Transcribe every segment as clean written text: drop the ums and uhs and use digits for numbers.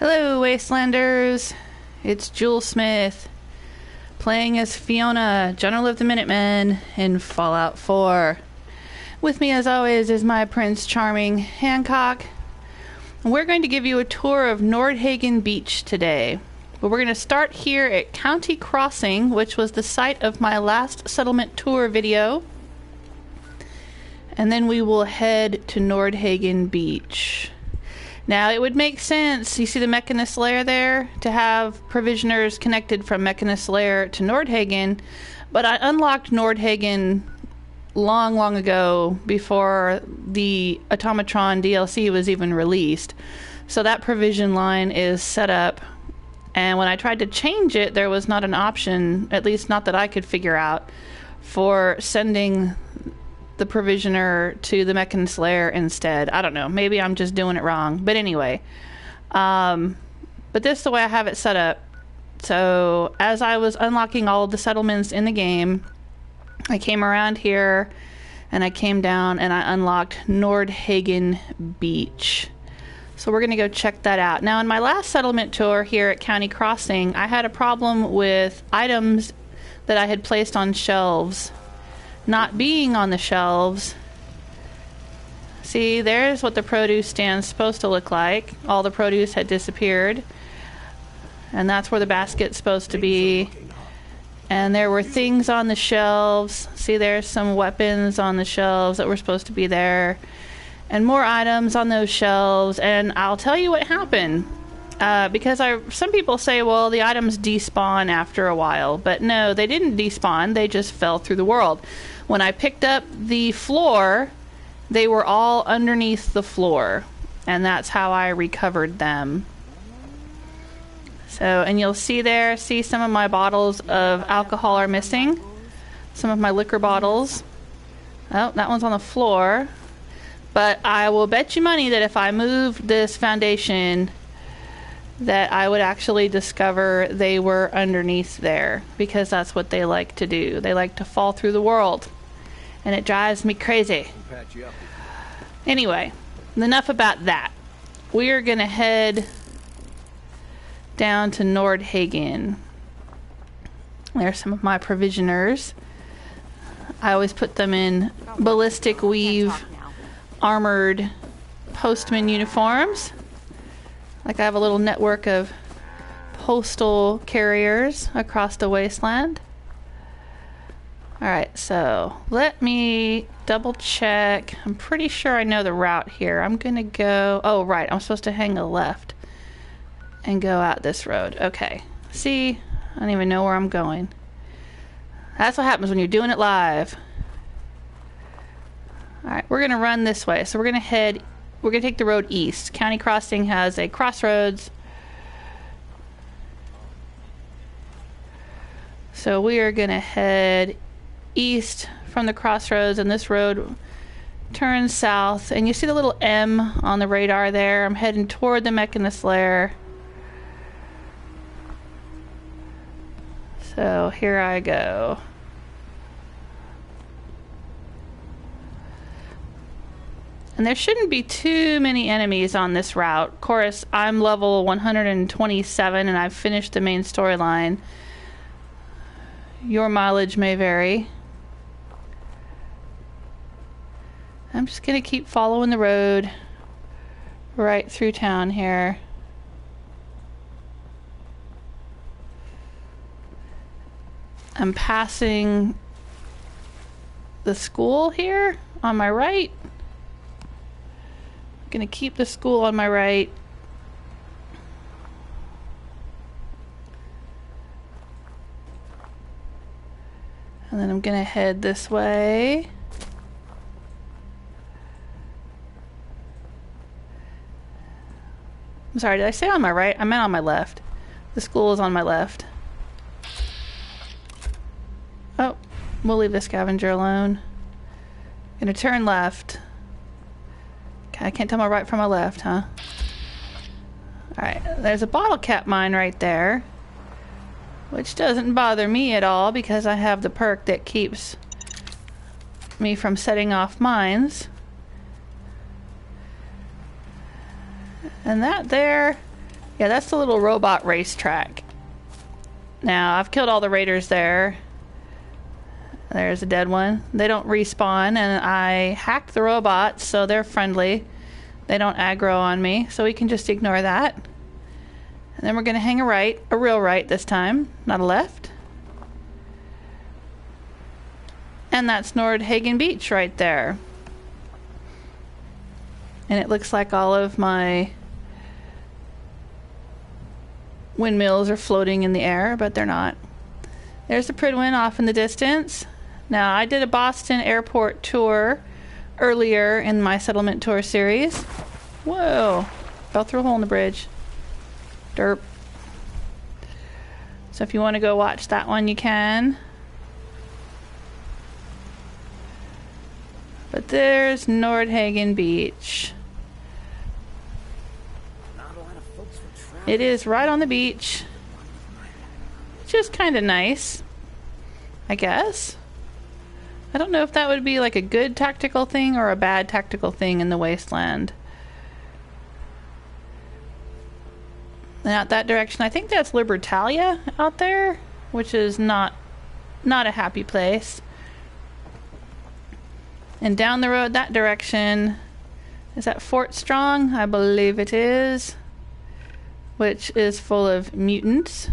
Hello, Wastelanders. It's Jewel Smith, playing as Fiona, General of the Minutemen, in Fallout 4. With me, as always, is my Prince Charming, Hancock. We're going to give you a tour of Nordhagen Beach today. But we're going to start here at County Crossing, which was the site of my last settlement tour video. And then we will head to Nordhagen Beach. Now, it would make sense, you see the Mechanist Lair there, to have provisioners connected from Mechanist Lair to Nordhagen, but I unlocked Nordhagen long ago before the Automatron DLC was even released. So that provision line is set up, and when I tried to change it, there was not an option, at least not that I could figure out, for sending the provisioner to the Mechanist Lair instead. I don't know. Maybe I'm just doing it wrong. But anyway. But this is the way I have it set up. So as I was unlocking all of the settlements in the game, I came around here and I came down and I unlocked Nordhagen Beach. So we're going to go check that out. Now, in my last settlement tour here at County Crossing, I had a problem with items that I had placed on shelves not being on the shelves. See, there's what the produce stand's supposed to look like. All the produce had disappeared. And that's where the basket's supposed to be. And there were things on the shelves. See, there's some weapons on the shelves that were supposed to be there. And more items on those shelves. And I'll tell you what happened. Because some people say, well, the items despawn after a while. But no, they didn't despawn. They just fell through the world. When I picked up the floor, they were all underneath the floor. And that's how I recovered them. So, and you'll see there, see some of my bottles of alcohol are missing. Some of my liquor bottles. Oh, that one's on the floor. But I will bet you money that if I moved this foundation, that I would actually discover they were underneath there, because that's what they like to do. They like to fall through the world, and it drives me crazy. Anyway, enough about that. We are going to head down to Nordhagen. There's some of my provisioners. I always put them in ballistic weave armored postman uniforms. Like I have a little network of postal carriers across the wasteland. Alright, so let me double check. I'm pretty sure I know the route here. I'm gonna go... Oh, right, I'm supposed to hang a left and go out this road. Okay. See? I don't even know where I'm going. That's what happens when you're doing it live. Alright, we're gonna run this way. So we're gonna take the road east. County Crossing has a crossroads. So we are going to head east from the crossroads, and this road turns south. And you see the little M on the radar there. I'm heading toward the Mechanist Lair. So here I go. And there shouldn't be too many enemies on this route. Of course, I'm level 127 and I've finished the main storyline. Your mileage may vary. I'm just going to keep following the road right through town here. I'm passing the school here on my right. Gonna keep the school on my right. And then I'm gonna head this way. I'm sorry, did I say on my right? I meant on my left. The school is on my left. Oh, we'll leave the scavenger alone. Gonna turn left. I can't tell my right from my left, huh? Alright, there's a bottle cap mine right there, which doesn't bother me at all because I have the perk that keeps me from setting off mines. And that there Yeah, that's the little robot racetrack. Now, I've killed all the raiders there. There's a dead one. They don't respawn, and I hacked the robots, so they're friendly. They don't aggro on me, so we can just ignore that. And then we're going to hang a right, a real right this time, not a left. And that's Nordhagen Beach right there. And it looks like all of my windmills are floating in the air, but they're not. There's the Prydwen off in the distance. Now, I did a Boston airport tour earlier in my settlement tour series. Whoa, fell through a hole in the bridge. Derp. So if you want to go watch that one, you can. But there's Nordhagen Beach. It is right on the beach. Just kind of nice, I guess. I don't know if that would be like a good tactical thing or a bad tactical thing in the wasteland. And out that direction, I think that's Libertalia out there, which is not a happy place. And down the road that direction, is that Fort Strong? I believe it is. Which is full of mutants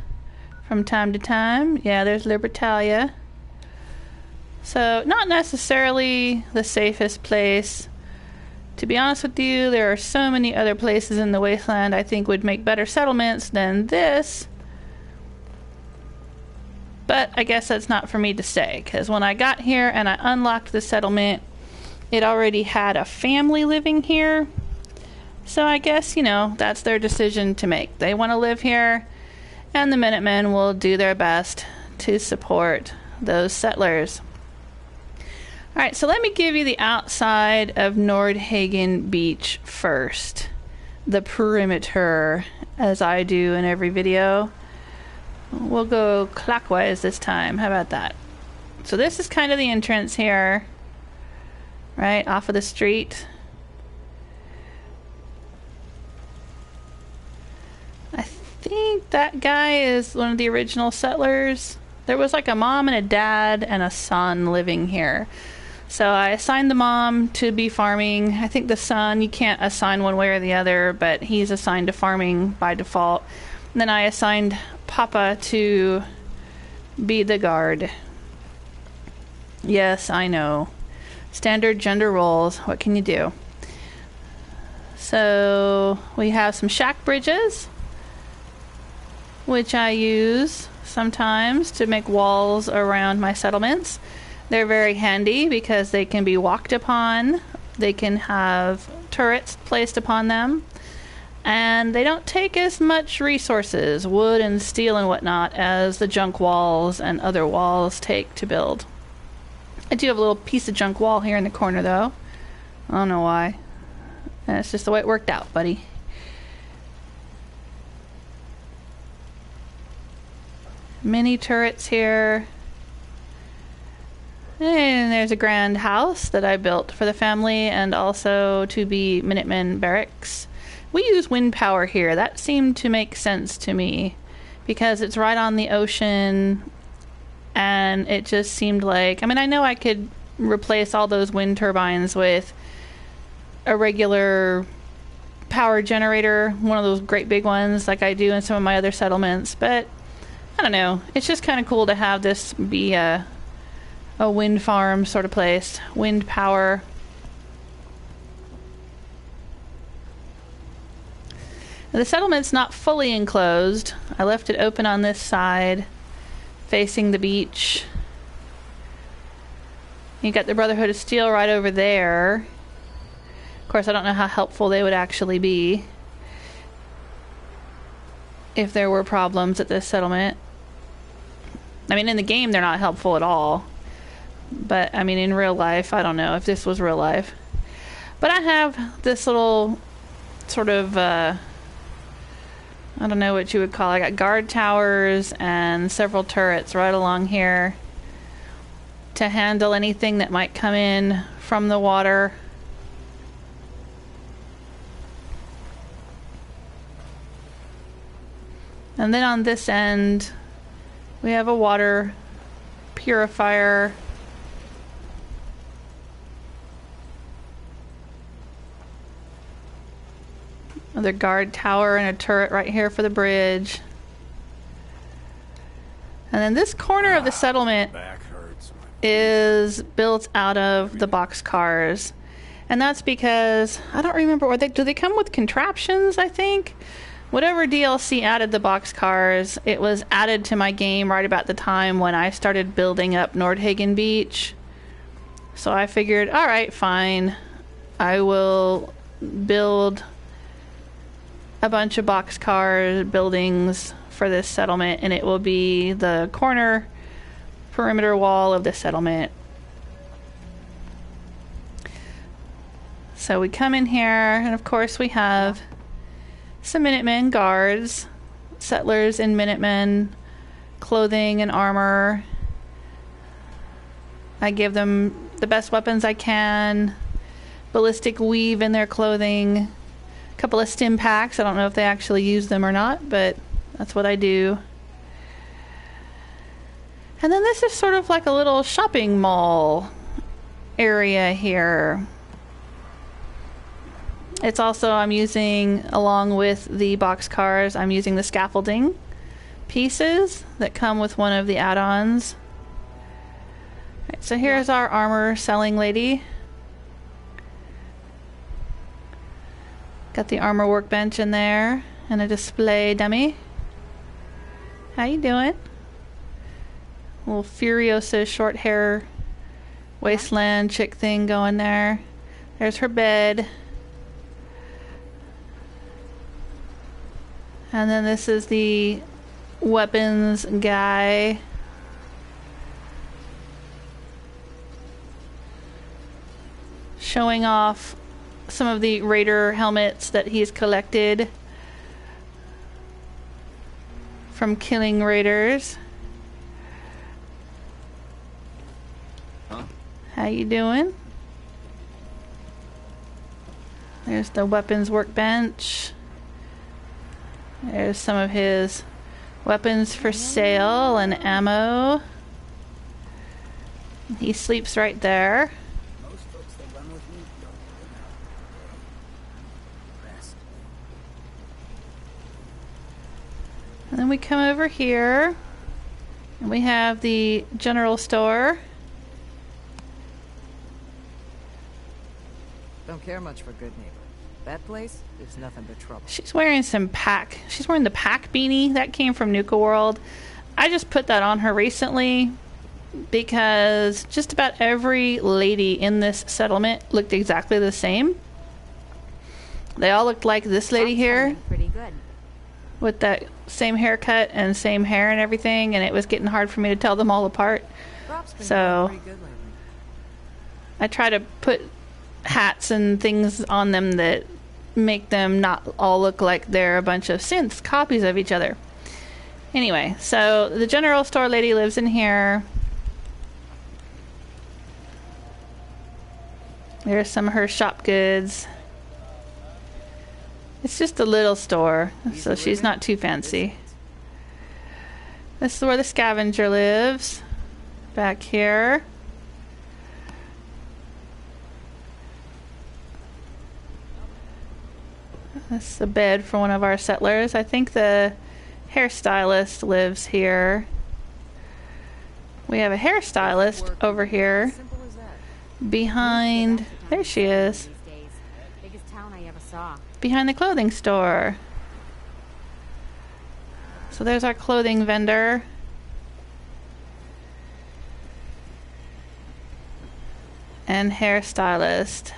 from time to time. Yeah, there's Libertalia. So, not necessarily the safest place. To be honest with you, there are so many other places in the wasteland I think would make better settlements than this. But I guess that's not for me to say, because when I got here and I unlocked the settlement, it already had a family living here. So I guess, you know, that's their decision to make. They want to live here, and the Minutemen will do their best to support those settlers. Alright, so let me give you the outside of Nordhagen Beach first. The perimeter, as I do in every video. We'll go clockwise this time. How about that? So this is kind of the entrance here, right off of the street. I think that guy is one of the original settlers. There was like a mom and a dad and a son living here. So I assigned the mom to be farming. I think the son, you can't assign one way or the other, but he's assigned to farming by default. And then I assigned Papa to be the guard. Yes, I know. Standard gender roles. What can you do? So we have some shack bridges, which I use sometimes to make walls around my settlements. They're very handy because they can be walked upon. They can have turrets placed upon them. And they don't take as much resources, wood and steel and whatnot, as the junk walls and other walls take to build. I do have a little piece of junk wall here in the corner, though. I don't know why. That's just the way it worked out, buddy. Mini turrets here. And there's a grand house that I built for the family and also to be Minutemen barracks. We use wind power here. That seemed to make sense to me because it's right on the ocean and it just seemed like, I mean, I know I could replace all those wind turbines with a regular power generator, one of those great big ones like I do in some of my other settlements, but I don't know. It's just kind of cool to have this be a wind farm sort of place. Wind power. The settlement's not fully enclosed. I left it open on this side, facing the beach. You got the Brotherhood of Steel right over there. Of course, I don't know how helpful they would actually be if there were problems at this settlement. I mean, in the game, they're not helpful at all. But, I mean, in real life, I don't know if this was real life. But I have this little sort of, I don't know what you would call it. I got guard towers and several turrets right along here to handle anything that might come in from the water. And then on this end, we have a water purifier. Another guard tower and a turret right here for the bridge. And then this corner of the settlement is built out of the boxcars. And that's because, I don't remember, do they come with contraptions, I think? Whatever DLC added the boxcars, it was added to my game right about the time when I started building up Nordhagen Beach. So I figured, alright, fine. I will build a bunch of boxcar buildings for this settlement, and it will be the corner perimeter wall of the settlement. So we come in here, and of course we have some Minutemen guards, settlers and Minutemen, clothing and armor. I give them the best weapons I can, ballistic weave in their clothing, a couple of stim packs. I don't know if they actually use them or not, but that's what I do. And then this is sort of like a little shopping mall area here. It's also, I'm using, along with the boxcars, I'm using the scaffolding pieces that come with one of the add-ons. Right, so here's our armor selling lady. Got the armor workbench in there and a display dummy. How you doing? Little Furiosa short hair wasteland chick thing going there. There's her bed. And then this is the weapons guy. Showing off some of the raider helmets that he's collected from killing raiders. Huh? How you doing? There's the weapons workbench. There's some of his weapons for sale and ammo. He sleeps right there. Most folks that run with me don't rest. And then we come over here and we have the general store. Don't care much for good neighbor. That place is nothing but trouble. She's wearing some pack. She's wearing the pack beanie that came from Nuka World. I just put that on her recently because just about every lady in this settlement looked exactly the same. They all looked like this lady here, pretty good. with that same haircut and same hair and everything, and it was getting hard for me to tell them all apart. So I try to put hats and things on them that make them not all look like they're a bunch of synths, copies of each other. Anyway, so the general store lady lives in here. There's some of her shop goods. It's just a little store, so she's not too fancy. This is where the scavenger lives. Back here. This is a bed for one of our settlers. I think the hairstylist lives here. We have a hairstylist over here behind, there she is, Biggest town I ever saw. behind the clothing store. So there's our clothing vendor. And hairstylist.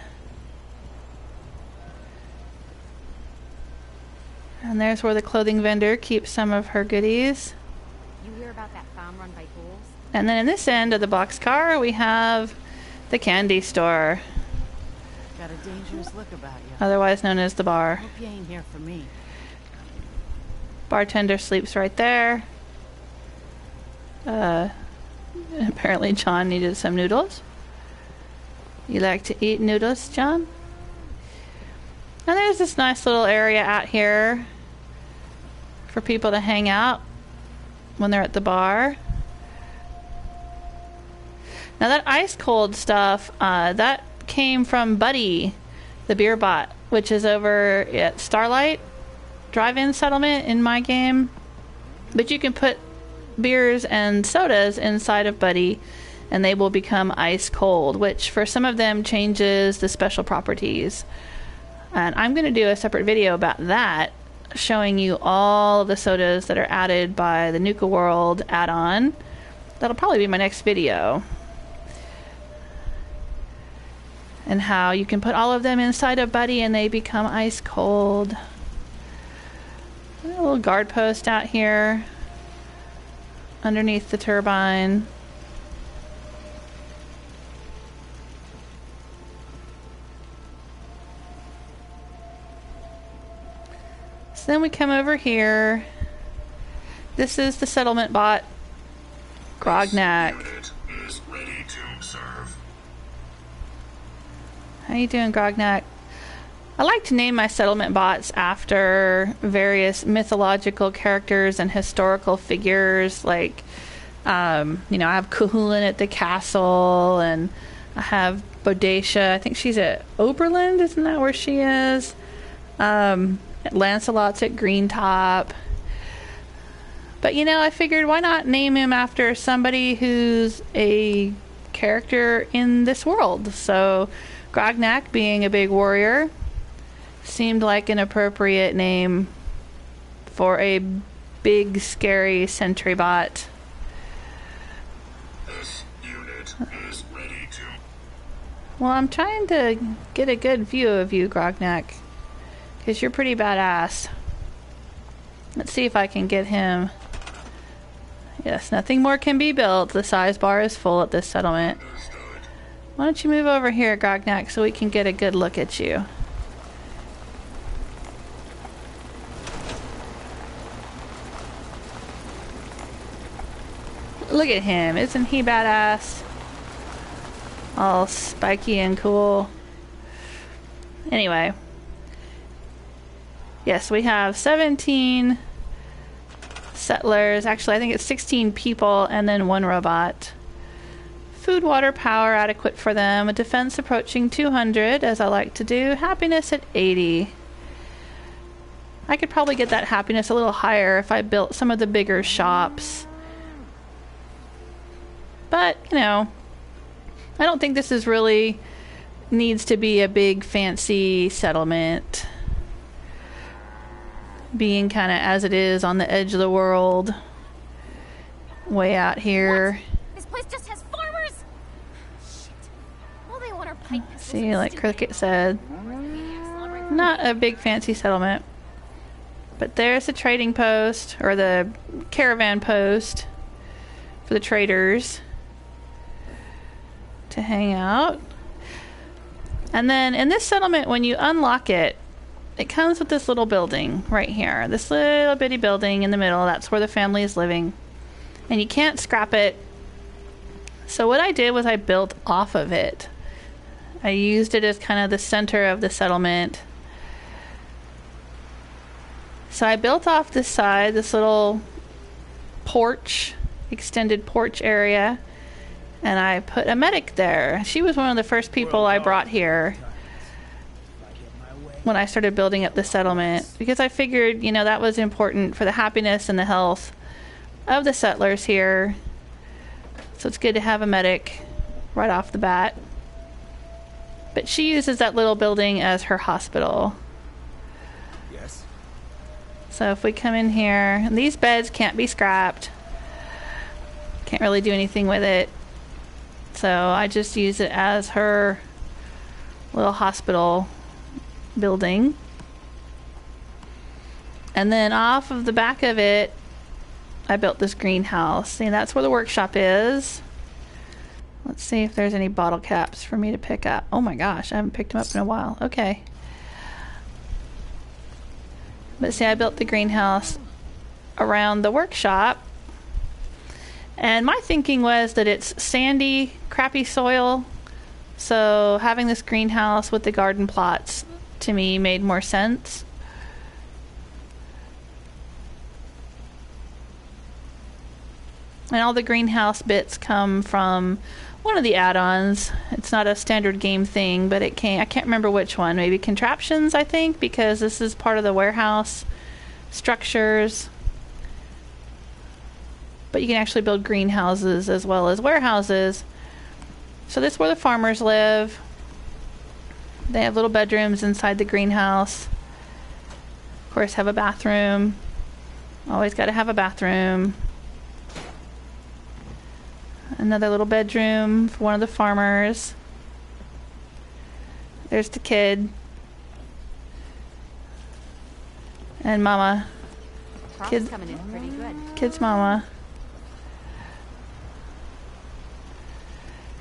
And there's where the clothing vendor keeps some of her goodies. You hear about that farm run by fools? And then in this end of the boxcar, we have the candy store, Got a dangerous look about you. otherwise known as the bar. Hope you ain't here for me. Bartender sleeps right there. Apparently John needed some noodles. You like to eat noodles, John? And there's this nice little area out here for people to hang out when they're at the bar. Now that ice cold stuff, that came from Buddy, the beer bot, which is over at Starlight Drive-In Settlement in my game. But you can put beers and sodas inside of Buddy and they will become ice cold, which for some of them changes the special properties. And I'm going to do a separate video about that, showing you all of the sodas that are added by the Nuka World add-on. That'll probably be my next video. And how you can put all of them inside a Buddy and they become ice cold. A little guard post out here underneath the turbine. So then we come over here. This is the settlement bot, Grognak. How you doing, Grognak? I like to name my settlement bots after various mythological characters and historical figures. Like, you know, I have Cuchulainn at the castle, and I have Bodacia. I think she's at Oberland, isn't that where she is? Lancelot's at Greentop. But, you know, I figured why not name him after somebody who's a character in this world? So Grognak, being a big warrior, seemed like an appropriate name for a big, scary sentry bot. This unit is ready to... Well, I'm trying to get a good view of you, Grognak, because you're pretty badass. Let's see if I can get him. Yes, nothing more can be built. The size bar is full at this settlement. Why don't you move over here, Grognak, so we can get a good look at you. Look at him. Isn't he badass? All spiky and cool. Anyway. Yes, we have 17 settlers. Actually, I think it's 16 people and then 1 robot. Food, water, power adequate for them. A defense approaching 200, as I like to do. Happiness at 80. I could probably get that happiness a little higher if I built some of the bigger shops. But, you know, I don't think this is really needs to be a big fancy settlement. Being kind of as it is on the edge of the world. Way out here. What? This place just has farmers? Shit. All they want are pipe pistols. See, like Cricket said, not a big fancy settlement. But there's the trading post, or the caravan post for the traders to hang out. And then in this settlement, when you unlock it, it comes with this little building right here. This little bitty building in the middle. That's where the family is living. And you can't scrap it. So what I did was I built off of it. I used it as kind of the center of the settlement. So I built off this side, this little porch, extended porch area. And I put a medic there. She was one of the first people I brought here when I started building up the settlement, because I figured, you know, that was important for the happiness and the health of the settlers here. So it's good to have a medic right off the bat. But she uses that little building as her hospital. Yes. So if we come in here, and these beds can't be scrapped. Can't really do anything with it. So I just use it as her little hospital building. And then off of the back of it, I built this greenhouse. See, that's where the workshop is. Let's see if there's any bottle caps for me to pick up. Oh my gosh, I haven't picked them up in a while. Okay. But see, I built the greenhouse around the workshop. And my thinking was that it's sandy, crappy soil. So having this greenhouse with the garden plots to me made more sense. And all the greenhouse bits come from one of the add-ons. It's not a standard game thing, but it came, I can't remember which one. Maybe contraptions, I think, because this is part of the warehouse structures. But you can actually build greenhouses as well as warehouses. So this is where the farmers live. They have little bedrooms inside the greenhouse. Of course, have a bathroom. Always got to have a bathroom. Another little bedroom for one of the farmers. There's the kid. And mama. Crop's coming in pretty good. Kid's mama.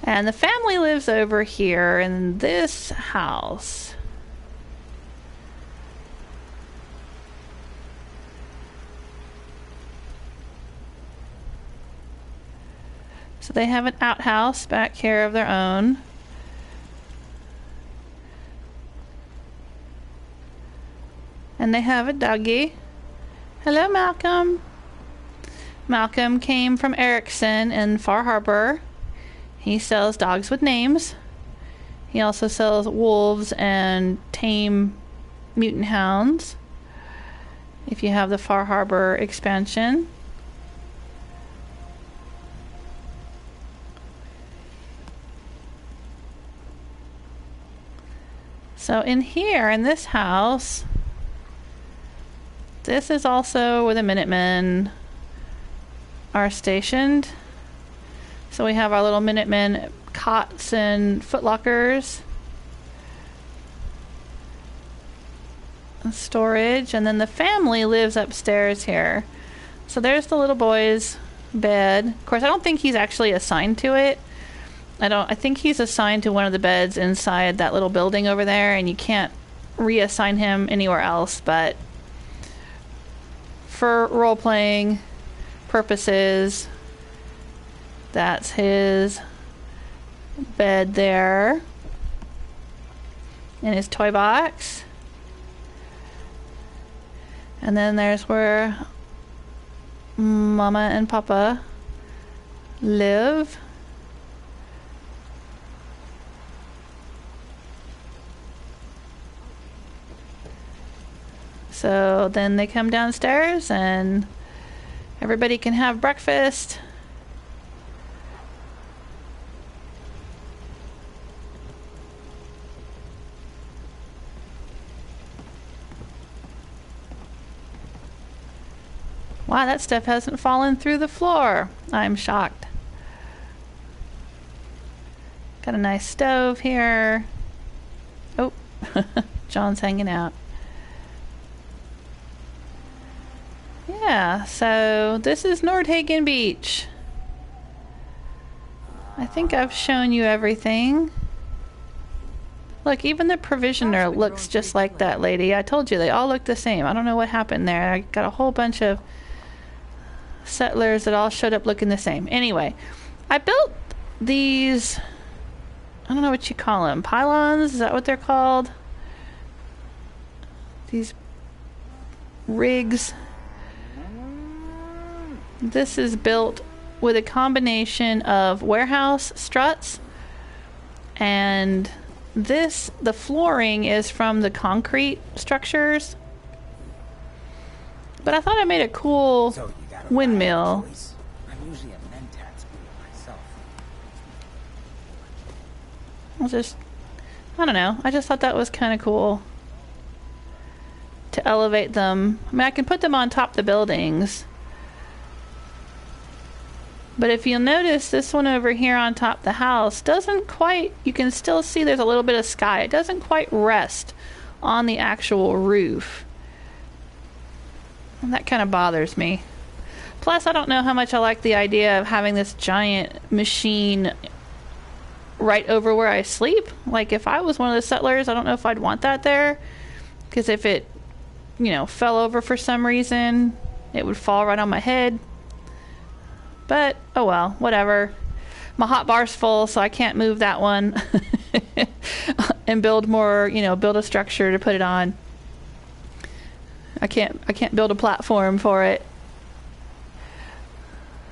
And the family lives over here in this house. So they have an outhouse back here of their own. And they have a doggy. Hello, Malcolm. Malcolm came from Erickson in Far Harbor. He sells dogs with names. He also sells wolves and tame mutant hounds. If you have the Far Harbor expansion. So in here, in this house, this is also where the Minutemen are stationed. So we have our little Minutemen cots and footlockers. And storage. And then the family lives upstairs here. So there's the little boy's bed. Of course, I don't think he's actually assigned to it. I think he's assigned to one of the beds inside that little building over there, and you can't reassign him anywhere else, but for role-playing purposes, that's his bed there. And his toy box. And then there's where Mama and Papa live. So then they come downstairs and everybody can have breakfast. Wow, that stuff hasn't fallen through the floor. I'm shocked. Got a nice stove here. Oh, John's hanging out. Yeah, so this is Nordhagen Beach. I think I've shown you everything. Look, even the provisioner looks just like that lady. I told you, they all look the same. I don't know what happened there. I got a whole bunch of settlers that all showed up looking the same. Anyway, I built these, I don't know what you call them, pylons? Is that what they're called? These rigs. This is built with a combination of warehouse struts, and the flooring is from the concrete structures. But I thought I made a cool windmill. I'm usually a mentats myself. I don't know, I just thought that was kind of cool to elevate them. I mean, I can put them on top of the buildings. But if you'll notice, this one over here on top of the house doesn't quite, you can still see there's a little bit of sky. It doesn't quite rest on the actual roof. And that kind of bothers me. Plus, I don't know how much I like the idea of having this giant machine right over where I sleep. Like, if I was one of the settlers, I don't know if I'd want that there. Because if it, fell over for some reason, it would fall right on my head. But, oh well, whatever. My hot bar's full, so I can't move that one and build more, build a structure to put it on. I can't build a platform for it.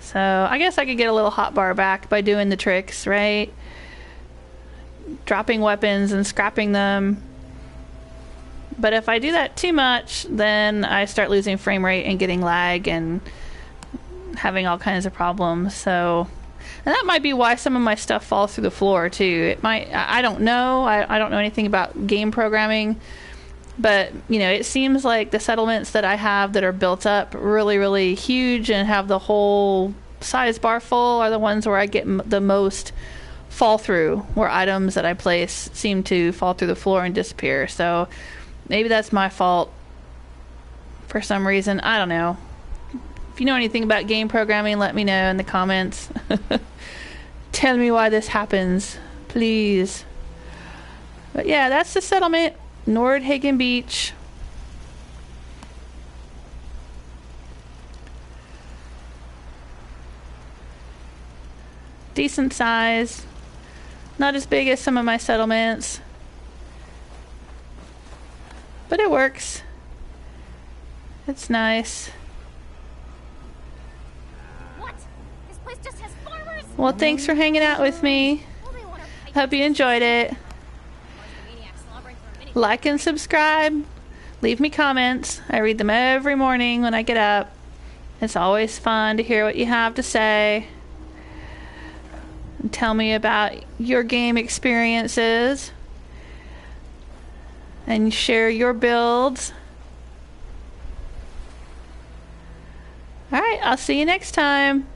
So I guess I could get a little hotbar back by doing the tricks, right? Dropping weapons and scrapping them. But if I do that too much, then I start losing frame rate and getting lag and having all kinds of problems. So, and that might be why some of my stuff falls through the floor too. It might, I don't know. I don't know anything about game programming. But, you know, it seems like the settlements that I have that are built up really, really huge and have the whole size bar full are the ones where I get the most fall through, where items that I place seem to fall through the floor and disappear. So maybe that's my fault for some reason. I don't know. If you know anything about game programming, let me know in the comments. Tell me why this happens, please. But yeah, that's the settlement. Nordhagen Beach. Decent size. Not as big as some of my settlements. But it works. It's nice. What? This place just has farmers? Well, thanks for hanging out with me. Well, they want our pipe. Hope you enjoyed it. Maniacs slobbering for a minute. Like and subscribe. Leave me comments. I read them every morning when I get up. It's always fun to hear what you have to say. And tell me about your game experiences. And share your builds. Alright, I'll see you next time.